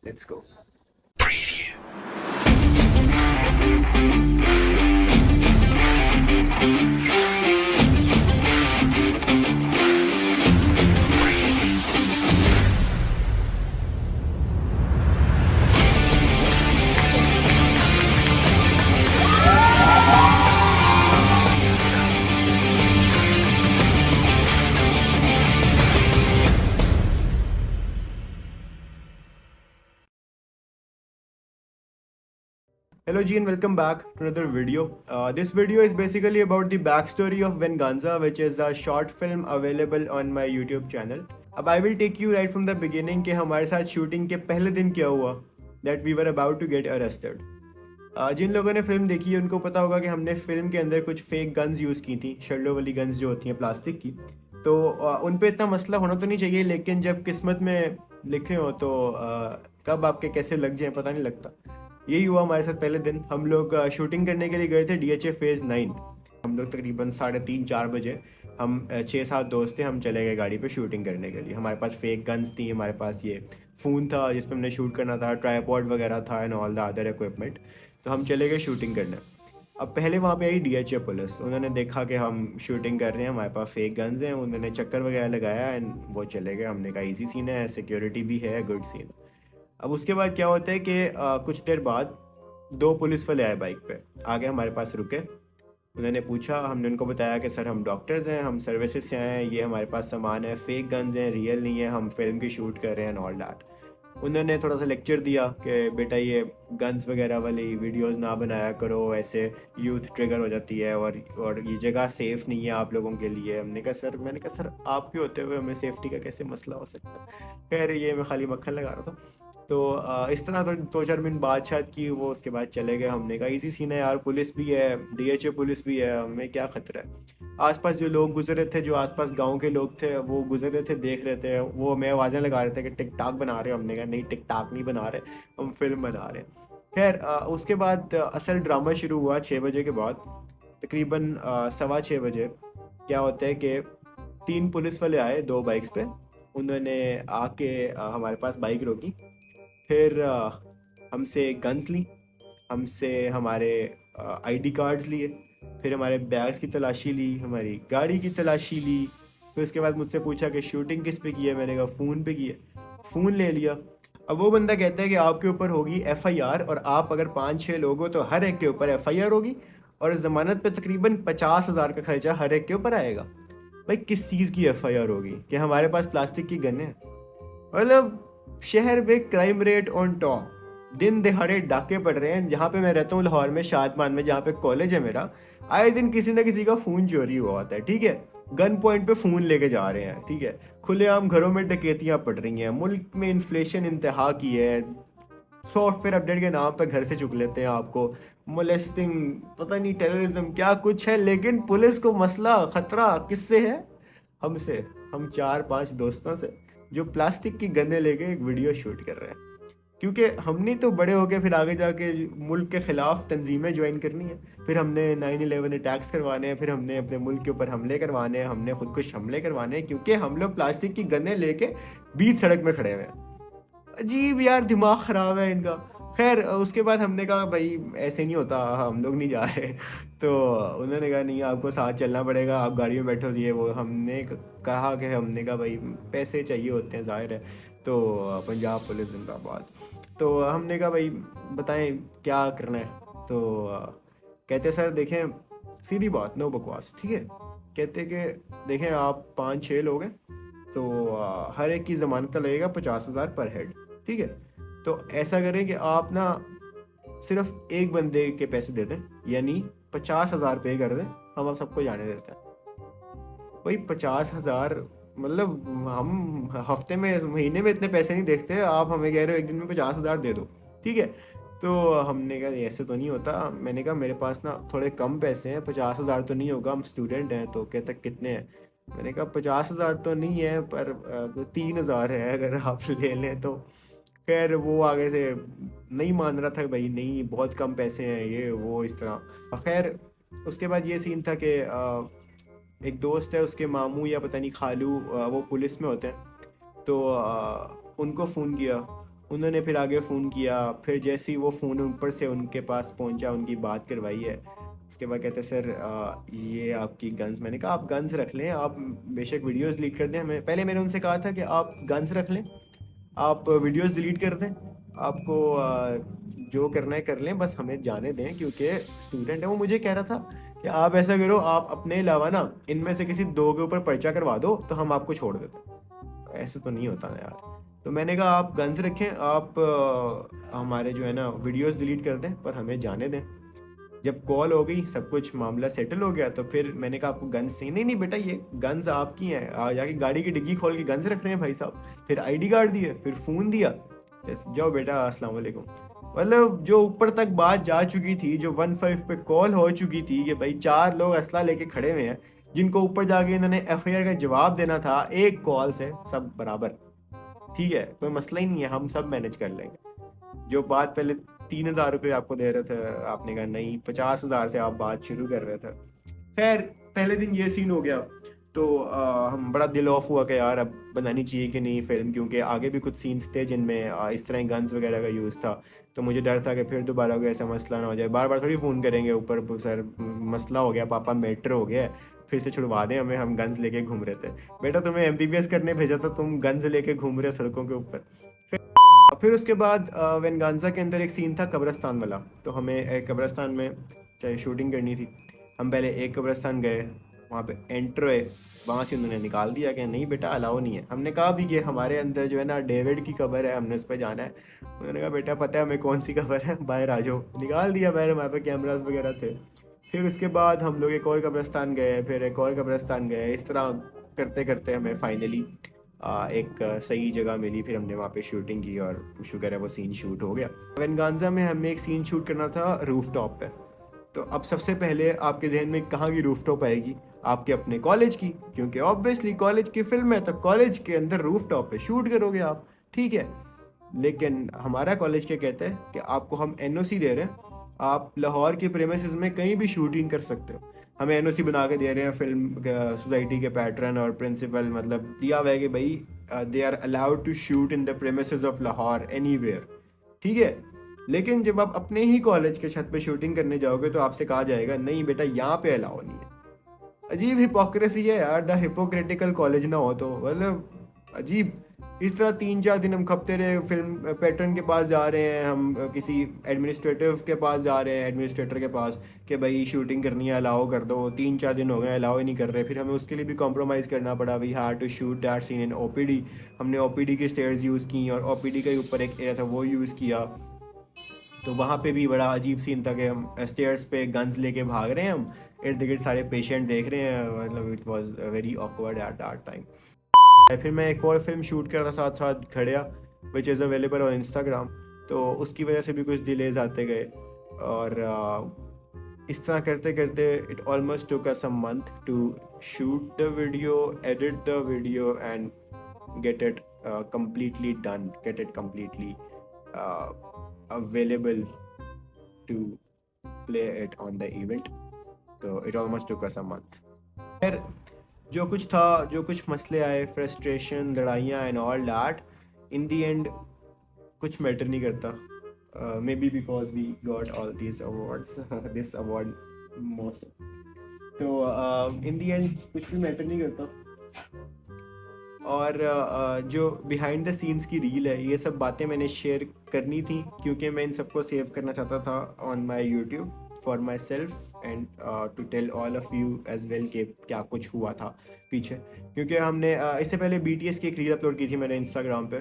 Let's go. Hello G and welcome back to another video. This video is basically about the backstory of Venganza, which is a short film available on my YouTube channel. अब I will take you right from the beginning कि हमारे साथ shooting के पहले दिन क्या हुआ that we were about to get arrested. जिन लोगों ने फिल्म देखी है उनको पता होगा कि हमने फिल्म के अंदर कुछ फेक गन्स यूज़ की थी, शर्लों वाली गन्स जो होती हैं प्लास्टिक की. तो उन पे इतना मसला होना तो नहीं चाहिए, लेकिन जब किस्मत में लिखे हो तो कब आपके कैसे लग जाए पता नहीं लगता. यही हुआ हमारे साथ पहले दिन. हम लोग शूटिंग करने के लिए गए थे DHA फेज़ 9. हम लोग तकरीबन 3:30-4 बजे, हम 6-7 दोस्त थे, हम चले गए गाड़ी पे शूटिंग करने के लिए. हमारे पास फेक गन्स थी, हमारे पास ये फ़ोन था जिस पर हमने शूट करना था, ट्राईपॉड वगैरह था and all the other equipment. तो हम चले गए शूटिंग करने. अब पहले वहाँ पे आई DHA पुलिस. उन्होंने देखा कि हम शूटिंग कर रहे हैं, हमारे पास फेक गन्स हैं, उन्होंने चक्कर वगैरह लगाया एंड वो चले गए. हमने कहा ईजी सीन है, सिक्योरिटी भी है, गुड सीन. अब उसके बाद क्या होता है कि कुछ देर बाद 2 पुलिस वाले आए बाइक पे, आगे हमारे पास रुके. उन्होंने पूछा, हमने उनको बताया कि सर हम डॉक्टर्स हैं, हम सर्विसेज से आए हैं, ये हमारे पास सामान है, फेक गन्स हैं, रियल नहीं है, हम फिल्म की शूट कर रहे हैं एंड ऑल दैट. उन्होंने थोड़ा सा लेक्चर दिया कि बेटा ये गन्स वगैरह वाली वीडियोस ना बनाया करो, ऐसे यूथ ट्रिगर हो जाती है और ये जगह सेफ़ नहीं है आप लोगों के लिए. मैंने कहा सर आपके होते हुए हमें सेफ्टी का कैसे मसला हो सकता है. खैर ये मैं खाली मक्खन लगा रहा था. तो इस तरह तो 2-4 मिनट बात शायद की वो, उसके बाद चले गए. हमने कहा इजी सीन है यार, पुलिस भी है, DHA पुलिस भी है, हमें क्या ख़तरा है. आसपास जो लोग गुजर रहे थे, जो आसपास गांव के लोग थे, वो गुजर रहे थे, देख रहे थे, वो हमें आवाज़ें लगा रहे थे कि टिक टाक बना रहे हो. हमने कहा नहीं, टिक टाक नहीं बना रहे, हम फिल्म बना रहे हैं. खैर उसके बाद असल ड्रामा शुरू हुआ 6 बजे के बाद. तकरीबन 6:15 बजे क्या होता है कि 3 पुलिस वाले आए 2 बाइक्स पे. उन्होंने आके हमारे पास बाइक रोकी, फिर हमसे गन्स ली, हमसे हमारे ID कार्ड्स लिए, फिर हमारे बैग्स की तलाशी ली, हमारी गाड़ी की तलाशी ली. फिर उसके बाद मुझसे पूछा कि शूटिंग किस पे की है. मैंने कहा फ़ोन पे की है. फ़ोन ले लिया. अब वो बंदा कहता है कि आपके ऊपर होगी FIR, और आप अगर 5-6 लोग हो तो हर एक के ऊपर FIR होगी, और ज़मानत पे तकरीबन 50,000 का खर्चा हर एक के ऊपर आएगा. भाई किस चीज़ की FIR होगी कि हमारे पास प्लास्टिक की गन है? मतलब शहर में क्राइम रेट ऑन टॉप, दिन दिहाड़े डाके पड़ रहे हैं. जहाँ पे मैं रहता हूँ लाहौर में, शादमान में, जहाँ पे कॉलेज है मेरा, आए दिन किसी ना किसी का फ़ोन चोरी हुआ होता है. ठीक है, गन पॉइंट पे फ़ोन लेके जा रहे हैं. ठीक है, खुलेआम घरों में डकैतियाँ पड़ रही हैं. मुल्क में इन्फ्लेशन इंतहा की है. सॉफ्टवेयर अपडेट के नाम पे घर से चुक लेते हैं आपको. मोलेस्टिंग, पता नहीं टेररिज्म क्या कुछ है. लेकिन पुलिस को मसला ख़तरा किससे है? हमसे. हम 4-5 दोस्तों से जो प्लास्टिक की गन्ने लेके एक वीडियो शूट कर रहे हैं, क्योंकि हमने तो बड़े हो गए, फिर आगे जाके मुल्क के ख़िलाफ़ तंजीमें ज्वाइन करनी है, फिर हमने 9/11 अटैक्स करवाने हैं, फिर हमने अपने मुल्क के ऊपर हमले करवाने हैं, हमने खुदकुश हमले करवाने हैं, क्योंकि हम लोग प्लास्टिक की गन्ने लेके बीच सड़क में खड़े हुए हैं. अजीब यार, दिमाग ख़राब है इनका. खैर उसके बाद हमने कहा भाई ऐसे नहीं होता, हम लोग नहीं जा रहे. तो उन्होंने कहा नहीं, आपको साथ चलना पड़ेगा, आप गाड़ी में बैठो. ये वो हमने कहा कि हमने कहा भाई पैसे चाहिए होते हैं, ज़ाहिर है. तो पंजाब पुलिस जिंदाबाद. तो हमने कहा भाई बताएं क्या करना है. तो कहते सर देखें, सीधी बात, नो बकवास, ठीक है. कहते कि देखें आप 5-6 लोग हैं, तो हर एक की ज़मानत का लगेगा 50,000 पर हेड. ठीक है, तो ऐसा करें कि आप ना सिर्फ एक बंदे के पैसे दे दें, यानी 50,000 पे कर दें, हम आप सबको जाने देते हैं. भाई 50,000 मतलब हम हफ्ते में, महीने में इतने पैसे नहीं देखते. आप हमें कह रहे हो एक दिन में 50,000 दे दो. ठीक है, तो हमने कहा ऐसे तो नहीं होता. मैंने कहा मेरे पास ना थोड़े कम पैसे हैं, 50,000 तो नहीं होगा, हम स्टूडेंट हैं. तो कहता कितने हैं? मैंने कहा 50,000 तो नहीं है, पर 3,000 है अगर आप ले लें तो. खैर वो आगे से नहीं मान रहा था, भाई नहीं बहुत कम पैसे हैं, ये वो इस तरह. खैर उसके बाद ये सीन था कि एक दोस्त है, उसके मामू या पता नहीं खालू वो पुलिस में होते हैं. तो उनको फ़ोन किया. उन्होंने फिर आगे फ़ोन किया, फिर जैसे ही वो फ़ोन ऊपर से उनके पास पहुंचा, उनकी बात करवाई है, उसके बाद कहते सर ये आपकी गन्स। मैंने कहा आप गन्स रख लें, आप बेशक वीडियोस डिलीट कर दें। हमें पहले मैंने उनसे कहा था कि आप गन्स रख लें, आप वीडियोस डिलीट कर दें, आपको जो करना है कर लें, बस हमें जाने दें, क्योंकि स्टूडेंट है। वो मुझे कह रहा था कि आप ऐसा करो, आप अपने अलावा ना इनमें से किसी दो के ऊपर पर्चा करवा दो तो हम आपको छोड़ देते। ऐसे तो नहीं होता ना यार। तो मैंने कहा आप गन्स रखें, आप हमारे जो है ना वीडियोस डिलीट कर दें, पर हमें जाने दें। जब कॉल हो गई, सब कुछ मामला सेटल हो गया, तो फिर मैंने कहा आपको गन्स चाहिए? नहीं नहीं बेटा, ये गन्स आपकी हैं। जाके गाड़ी की डिग्गी खोल के गन्स रख रहे हैं भाई साहब। फिर आईडी कार्ड दिए, फिर फ़ोन दिया, जाओ बेटा अस्सलाम वालेकुम। मतलब जो ऊपर तक बात जा चुकी थी, जो 15 पे कॉल हो चुकी थी कि भाई 4 लोग असला लेके खड़े हुए हैं, जिनको ऊपर जाके इन्होंने एफआईआर का जवाब देना था एक कॉल से, सब बराबर। ठीक है, कोई मसला ही नहीं है, हम सब मैनेज कर लेंगे। जो बात पहले 3,000 रुपये आपको दे रहे थे, आपने कहा नहीं 50,000 से आप बात शुरू कर रहे थे। खैर पहले दिन ये सीन हो गया, तो हम बड़ा दिल ऑफ हुआ कि यार अब बनानी चाहिए कि नहीं फिल्म, क्योंकि आगे भी कुछ सीन्स थे जिनमें इस तरह गन्स वगैरह का यूज़ था। तो मुझे डर था कि फिर दोबारा कोई ऐसा मसला ना हो जाए। बार बार थोड़ी फ़ोन करेंगे ऊपर, सर मसला हो गया पापा, मैटर हो गया है, फिर से छुड़वा दें हमें, हम गन्स लेके घूम रहे थे। बेटा तुम्हें एमबीबीएस करने भेजा था, तुम गन्स लेके घूम रहे हो सड़कों के ऊपर। फिर उसके बाद वेनगांजा के अंदर एक सीन था कब्रस्तान वाला। तो हमें एक कब्रस्तान में चाहे शूटिंग करनी थी। हम पहले एक कब्रस्तान गए, वहाँ पे एंटर हुए, वहाँ से उन्होंने निकाल दिया कि नहीं बेटा अलाउ नहीं है। हमने कहा भी कि हमारे अंदर जो है ना डेविड की कब्र है, हमने उस पर जाना है। उन्होंने कहा बेटा पता है हमें कौन सी कब्र है, बाहर आ जाओ। निकाल दिया बाहर, हमारे पे कैमरास वगैरह थे। फिर उसके बाद हम लोग एक और कब्रस्तान गए, फिर एक और कब्रस्तान गए। इस तरह करते करते हमें फाइनली एक सही जगह मिली। फिर हमने वहाँ पे शूटिंग की और शुक्र है वो सीन शूट हो गया। वेनगांजा में हमें एक सीन शूट करना था रूफ टॉप पे। तो अब सबसे पहले आपके जहन में कहाँ की रूफ टॉप आएगी? आपके अपने कॉलेज की, क्योंकि ऑब्वियसली कॉलेज की फिल्म है तो कॉलेज के अंदर रूफ टॉप पे शूट करोगे आप, ठीक है। लेकिन हमारा कॉलेज क्या कहता है कि आपको हम एनओसी दे रहे हैं, आप लाहौर के प्रेमिसेस में कहीं भी शूटिंग कर सकते हो। हमें एनओसी बना के दे रहे हैं फिल्म सोसाइटी के पैटर्न और प्रिंसिपल, मतलब दिया हुआ है कि भाई they are allowed to shoot in the premises of Lahore anywhere, ठीक है। लेकिन जब आप अपने ही कॉलेज के छत पे शूटिंग करने जाओगे तो आपसे कहा जाएगा नहीं बेटा यहाँ पे अलाउ नहीं है। अजीब हिपोक्रेसी है यार, द हिपोक्रेटिकल कॉलेज ना हो तो, मतलब अजीब। इस तरह 3-4 दिन हम खपते रहे, फिल्म पैटर्न के पास जा रहे हैं, हम किसी एडमिनिस्ट्रेटिव के पास जा रहे हैं, एडमिनिस्ट्रेटर के पास कि भाई शूटिंग करनी है अलाउ कर दो। 3-4 दिन हो गए अलाउ ही नहीं कर रहे। फिर हमें उसके लिए भी कॉम्प्रोमाइज़ करना पड़ा। We had to shoot that scene in OPD. हमने ओपीडी की स्टेयर्स यूज़ की और ओपीडी के ऊपर एक एरिया था वो यूज़ किया। तो वहाँ पे भी बड़ा अजीब सीन था कि हम स्टेयर्स पे गन्स लेके भाग रहे हैं, हम इर्द गिर्द सारे पेशेंट देख रहे हैं। मतलब it was very awkward at that time. फिर मैं एक और फिल्म शूट कर रहा साथ साथ खड़िया, which is available on Instagram. तो उसकी वजह से भी कुछ डिलेज आते गए और इस तरह करते करते it almost took us a month to shoot the video, edit the video and get it completely done, get it completely available to play it on the event. So it almost took us a month. फिर जो कुछ था, जो कुछ मसले आए, frustration, लड़ाइयाँ and all that, in the end कुछ मैटर नहीं करता। Maybe because we got all this awards, this award most. तो इन दी एंड कुछ भी मैटर नहीं करता। और जो बिहाइंड द सीन्स की रील है, ये सब बातें मैंने शेयर करनी थी क्योंकि मैं इन सबको सेव करना चाहता था on my YouTube for myself and to tell all of you as well कि क्या कुछ हुआ था पीछे। क्योंकि हमने इससे पहले BTS की एक रील अपलोड की थी मैंने इंस्टाग्राम पे।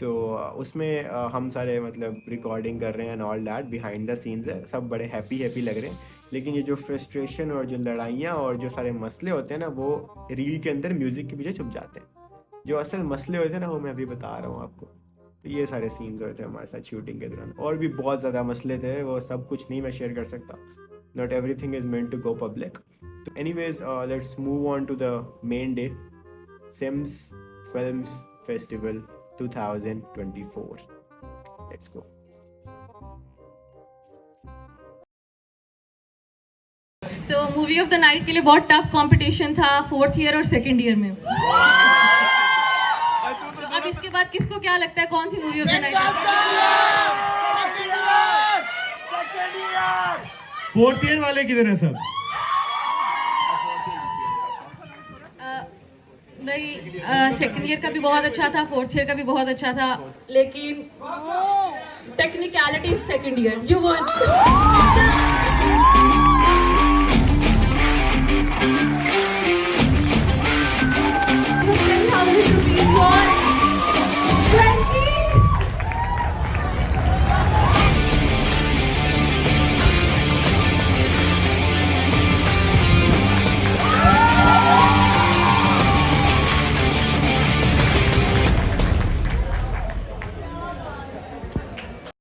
तो उसमें हम सारे मतलब रिकॉर्डिंग कर रहे हैं and all that, behind the scenes है, सब बड़े हैप्पी लग रहे हैं। लेकिन ये जो फ्रस्ट्रेशन और जो लड़ाइयाँ और जो सारे मसले होते हैं ना, वो रील के अंदर म्यूज़िक के पीछे छुप जाते हैं। जो असल मसले होते हैं ना, वो मैं अभी बता रहा हूँ आपको। तो ये सारे सीन्स होते हैं हमारे साथ शूटिंग के दौरान। और भी बहुत ज़्यादा मसले थे, वो सब कुछ नहीं मैं शेयर कर सकता। Not everything is meant to go public. तो anyways let's move on to the main day, SIMS films festival 2024। Let's go. So movie of the night के लिए बहुत टफ कंपटीशन था 4th ईयर और 2nd ईयर में। अभी इसके बाद किसको क्या लगता है कौन सी movie of the night? Fourth year वाले किधर है सब? भाई सेकंड ईयर का भी बहुत अच्छा था, फोर्थ ईयर का भी बहुत अच्छा था, लेकिन technicality second year you one.